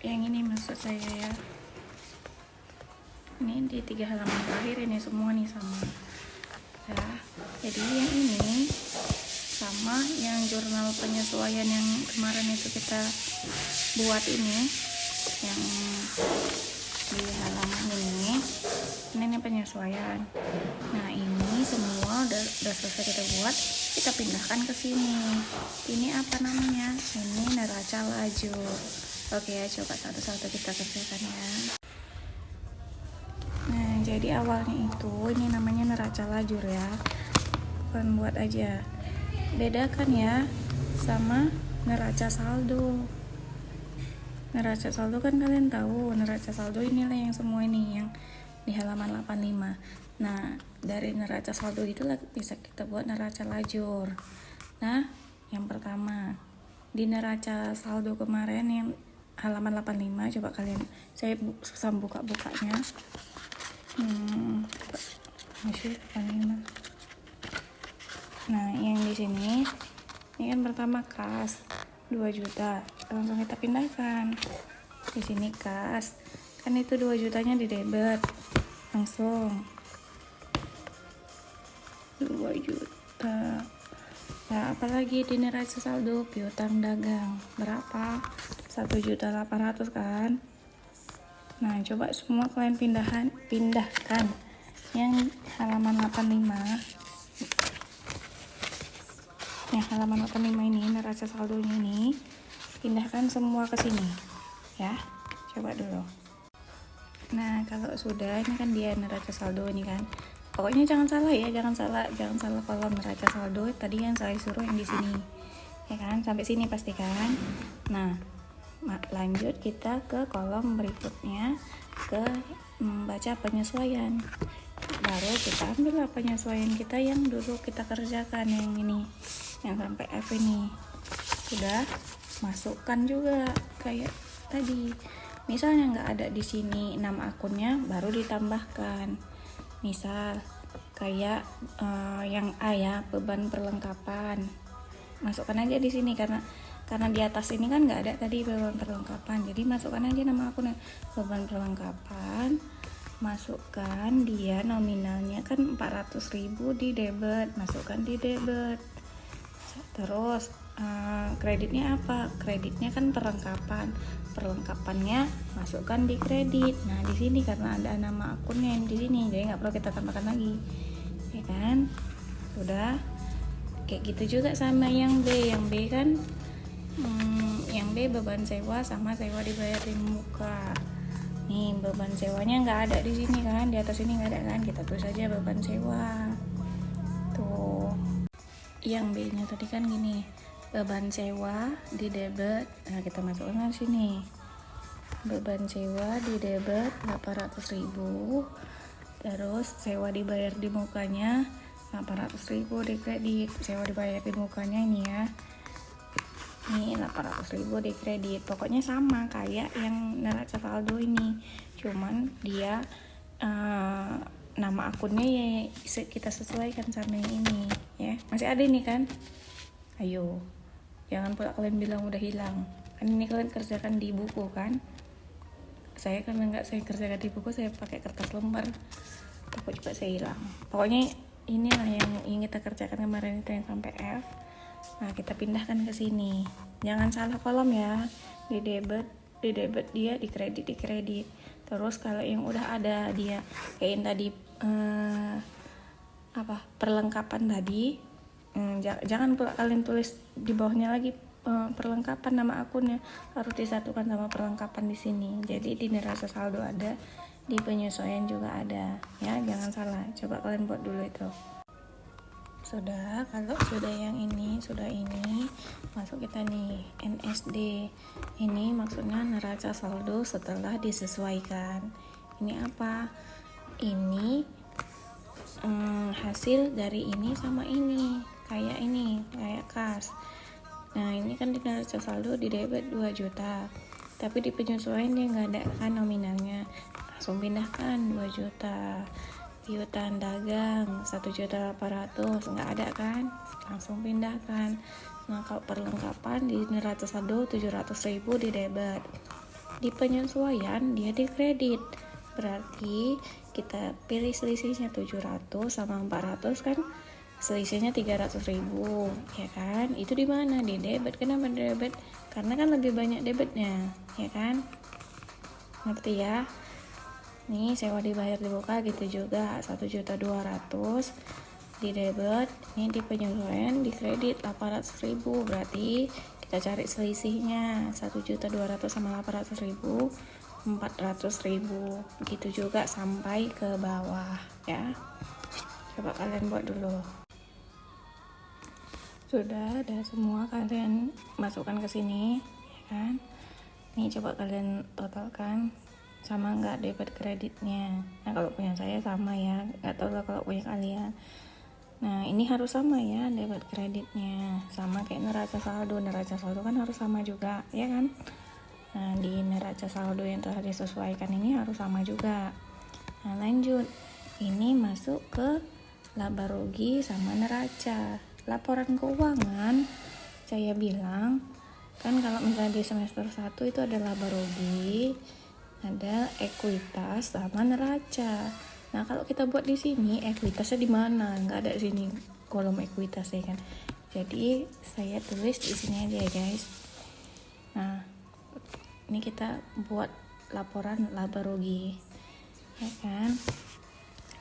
yang ini maksud saya ya. Ini di 3 halaman terakhir ini semua nih sama ya. Jadi yang ini sama yang jurnal penyesuaian yang kemarin itu kita buat ini, yang di halaman ini penyesuaian. Nah ini semua udah selesai kita buat, kita pindahkan ke sini. Ini apa namanya? Ini neraca lajur. Oke ya, coba satu-satu kita kerjakan ya. Nah jadi awalnya itu ini namanya neraca lajur ya, bukan buat aja. Bedakan ya sama neraca saldo. Neraca saldo kan kalian tahu, neraca saldo inilah yang semua ini yang di halaman 85. Nah, dari neraca saldo itulah bisa kita buat neraca lajur. Nah, yang pertama, di neraca saldo kemarin yang halaman 85, coba kalian, saya susah buka-bukanya. Masih 85. Nah, yang di sini ini kan pertama kas 2 juta. Langsung kita pindahkan. Di sini kas. Kan itu 2 jutanya di debit. Langsung 2 juta. Nah, apalagi di neraca saldo piutang dagang. Berapa? 1.800.000 kan? Nah, coba semua kalian pindahkan yang halaman 85. Yang halaman 85 ini neraca saldonya ini pindahkan semua ke sini ya, coba dulu. Nah kalau sudah, ini kan dia neraca saldo ini kan, pokoknya jangan salah ya, jangan salah kolom neraca saldo tadi yang saya suruh yang di sini ya kan, sampai sini pastikan. Nah lanjut kita ke kolom berikutnya, ke baca penyesuaian. Baru kita ambil penyesuaian kita yang dulu kita kerjakan, yang ini, yang sampai F ini. Sudah, masukkan juga kayak tadi. Misalnya nggak ada di sini 6 akunnya, baru ditambahkan. Misal kayak yang A ya, beban perlengkapan. Masukkan aja di sini karena di atas ini kan nggak ada tadi beban perlengkapan. Jadi masukkan aja nama akunnya, beban perlengkapan. Masukkan dia nominalnya kan 400.000 di debit, masukkan di debit. Terus kreditnya apa? Kreditnya kan perlengkapannya masukkan di kredit. Nah di sini karena ada nama akunnya yang di sini, jadi nggak perlu kita tambahkan lagi, ya kan? Udah. Kayak gitu juga sama yang B. Yang B kan yang B beban sewa sama sewa dibayar di muka. Nih beban sewanya nggak ada di sini kan, di atas ini nggak ada kan, kita tulis aja beban sewa. Tuh. Yang B nya tadi kan gini, beban sewa di debit. Nah kita masukkan ke sini, beban sewa di debit 800.000, terus sewa dibayar di mukanya 800.000 di kredit. Sewa dibayar di mukanya ini ya, ini 800.000 di kredit. Pokoknya sama kayak yang neraca saldo ini, cuman dia nama akunnya ya kita sesuaikan sama yang ini ya. Masih ada ini kan, ayo jangan pula kalian bilang udah hilang, kan ini kalian kerjakan di buku kan. Saya karena nggak saya kerjakan di buku, saya pakai kertas lembar, takut juga saya hilang. Pokoknya inilah yang ingin kita kerjakan kemarin itu yang sampai F. Nah kita pindahkan ke sini, jangan salah kolom ya. Di debit dia, di kredit. Terus kalau yang udah ada dia kayak yang tadi perlengkapan tadi, jangan pula kalian tulis di bawahnya lagi perlengkapan nama akunnya, harus disatukan sama perlengkapan di sini. Jadi di neraca saldo ada, di penyesuaian juga ada ya, jangan salah. Coba kalian buat dulu itu. Sudah, kalau sudah yang ini, masuk kita nih NSD. Ini maksudnya neraca saldo setelah disesuaikan. Ini apa? Ini hasil dari ini sama ini, kayak kas. Nah ini kan di neraca saldo di debit 2 juta, tapi di penyesuaian dia nggak ada kan nominalnya, langsung pindahkan 2 juta. Piutang dagang 1.800.000 nggak ada kan, langsung pindahkan. Nah kalau perlengkapan di neraca saldo 700.000 di debit. di penyesuaian dia dikredit. Berarti kita pilih selisihnya 700 sama 400 kan selisihnya 300.000 ya kan. Itu di mana? Di debit. Kenapa debit? Karena kan lebih banyak debitnya ya kan. Ngerti ya? Nih sewa dibayar dibuka gitu juga 1.200.000 di debit, ini di penyesuaian di kredit 800.000. Berarti kita cari selisihnya 1.200.000 sama 800.000, 400.000 gitu juga sampai ke bawah ya. Coba kalian buat dulu. Sudah ada semua, kalian masukkan ke sini ya kan. Nih coba kalian totalkan sama nggak debit kreditnya. Nah kalau punya saya sama ya, nggak tahu lah kalau punya kalian. Nah ini harus sama ya, debit kreditnya sama kayak neraca saldo. Neraca saldo kan harus sama juga ya kan. Nah di neraca saldo yang telah disesuaikan ini harus sama juga. Nah lanjut, ini masuk ke laba rugi sama neraca. Laporan keuangan saya bilang kan kalau misalnya di semester 1 itu ada laba rugi, ada ekuitas sama neraca. Nah kalau kita buat di sini ekuitasnya di mana? Nggak ada di sini kolom ekuitas ya kan. Jadi saya tulis di sini aja ya guys. Nah ini kita buat laporan laba rugi ya kan.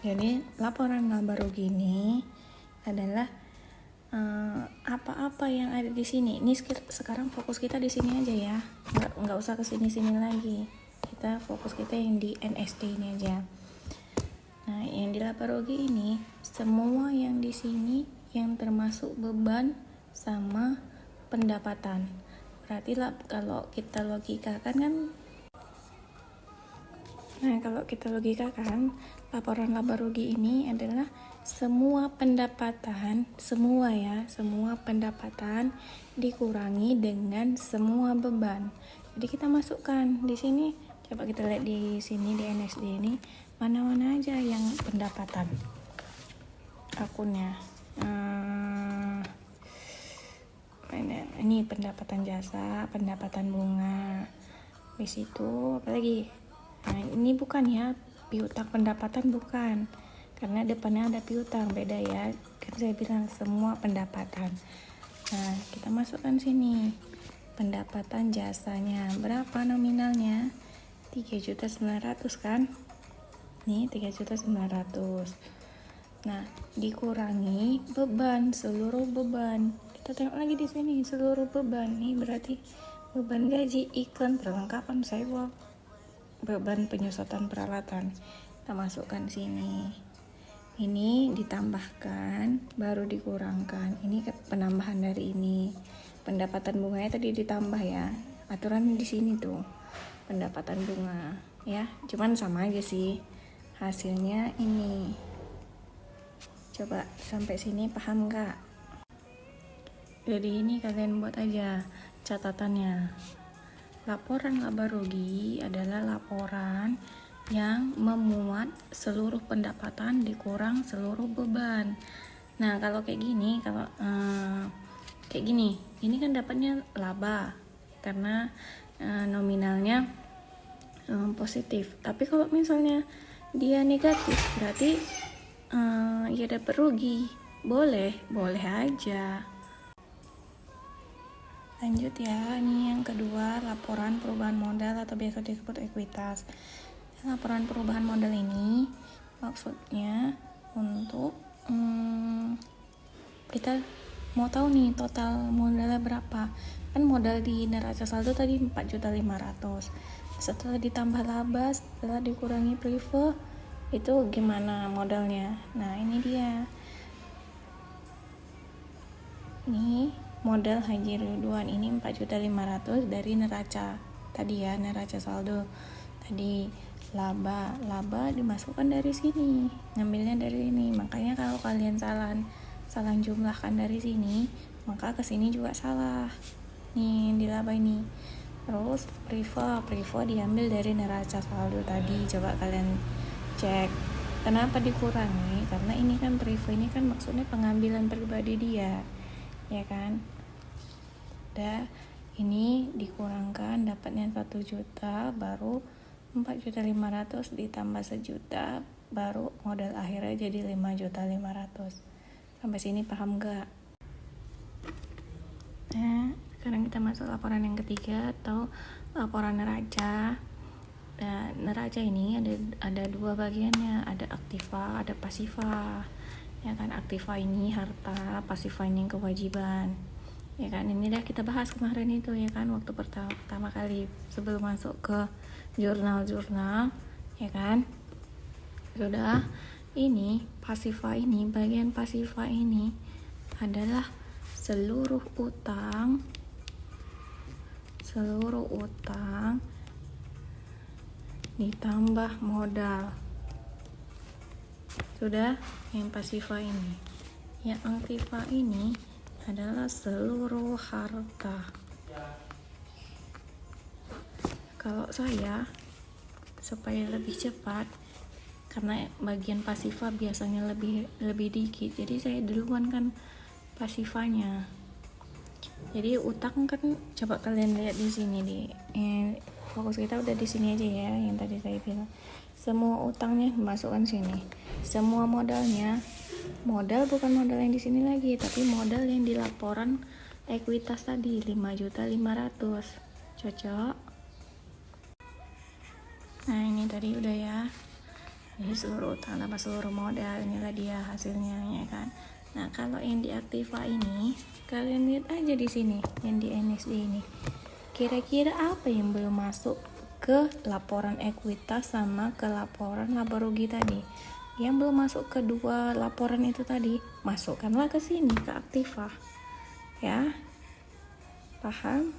Jadi laporan laba rugi ini adalah apa-apa yang ada di sini. Ini sekarang fokus kita di sini aja ya. Nggak usah ke sini-sini lagi. Kita fokus kita yang di NSD ini aja. Nah, yang di laba rugi ini semua yang di sini yang termasuk beban sama pendapatan. Berarti lah kalau kita logikakan kan. Nah, kalau kita logikakan laporan laba rugi ini adalah semua pendapatan, semua pendapatan dikurangi dengan semua beban. Jadi kita masukkan di sini. Coba kita lihat di sini di NSD ini mana-mana aja yang pendapatan akunnya. Ini pendapatan jasa, pendapatan bunga. Habis itu apa lagi? Nah, ini bukan ya piutang pendapatan, bukan. Karena depannya ada piutang, beda ya. Kan saya bilang semua pendapatan. Nah, kita masukkan sini. Pendapatan jasanya berapa nominalnya? 3.900.000 kan? Nih 3.900.000. Nah, dikurangi beban, seluruh beban. Kita tengok lagi di sini seluruh beban. Nih berarti beban gaji, iklan, perlengkapan sewa, beban penyusutan peralatan. Kita masukkan sini. Ini ditambahkan, baru dikurangkan. Ini penambahan dari ini. Pendapatan bunganya tadi ditambah ya. Aturan di sini tuh. Pendapatan bunga ya. Cuman sama aja sih. Hasilnya ini. Coba sampai sini paham nggak? Jadi ini kalian buat aja catatannya. Laporan laba rugi adalah laporan yang memuat seluruh pendapatan dikurang seluruh beban. Nah kalau kayak gini, kalau kayak gini, ini kan dapatnya laba karena nominalnya positif. Tapi kalau misalnya dia negatif, berarti ya dapat rugi. Boleh aja. Lanjut ya, ini yang kedua, laporan perubahan modal atau biasa disebut ekuitas. Laporan perubahan modal ini maksudnya untuk kita mau tahu nih total modalnya berapa. Kan modal di neraca saldo tadi 4.500.000. Setelah ditambah laba, setelah dikurangi prive, itu gimana modalnya? Nah ini dia. Nih modal Haji Ridwan ini 4.500.000 dari neraca tadi ya, neraca saldo tadi. Laba dimasukkan dari sini, ngambilnya dari ini. Makanya kalau kalian salah jumlahkan dari sini, maka kesini juga salah nih di laba ini. Terus prive diambil dari neraca saldo tadi. Coba kalian cek kenapa dikurangi, karena ini kan prive ini kan maksudnya pengambilan pribadi dia ya kan. Udah, ini dikurangkan dapatnya 1 juta, baru 4.500.000 ditambah 1 juta, baru modal akhirnya jadi 5.500.000. Sampai sini paham gak? Nah, sekarang kita masuk laporan yang ketiga atau laporan neraca. Nah, neraca ini ada dua bagiannya, ada aktiva, ada pasiva. Ya kan, aktiva ini harta, pasiva ini kewajiban. Ya kan, ini dah kita bahas kemarin itu ya kan, waktu pertama kali sebelum masuk ke jurnal-jurnal, ya kan. Sudah, ini pasiva ini, bagian pasiva ini adalah seluruh utang ditambah modal. Sudah, yang pasiva ini. Yang aktiva ini adalah seluruh harta. Kalau saya, supaya lebih cepat, karena bagian pasiva biasanya lebih dikit, jadi saya duluan kan pasivanya. Jadi utang kan, coba kalian lihat di sini fokus kita udah di sini aja ya, yang tadi saya bilang. Semua utangnya masukkan sini. Semua modalnya, modal bukan modal yang di sini lagi, tapi modal yang di laporan ekuitas tadi 5.500.000. Cocok? Nah, ini tadi udah ya. Jadi seluruh utang tambah seluruh modal, inilah dia hasilnya ya kan. Nah, kalau yang di aktiva ini, kalian lihat aja di sini, yang di NSD ini. Kira-kira apa yang belum masuk ke laporan ekuitas sama ke laporan laba rugi tadi? Yang belum masuk ke dua laporan itu tadi, masukkanlah ke sini, ke aktiva. Ya. Paham?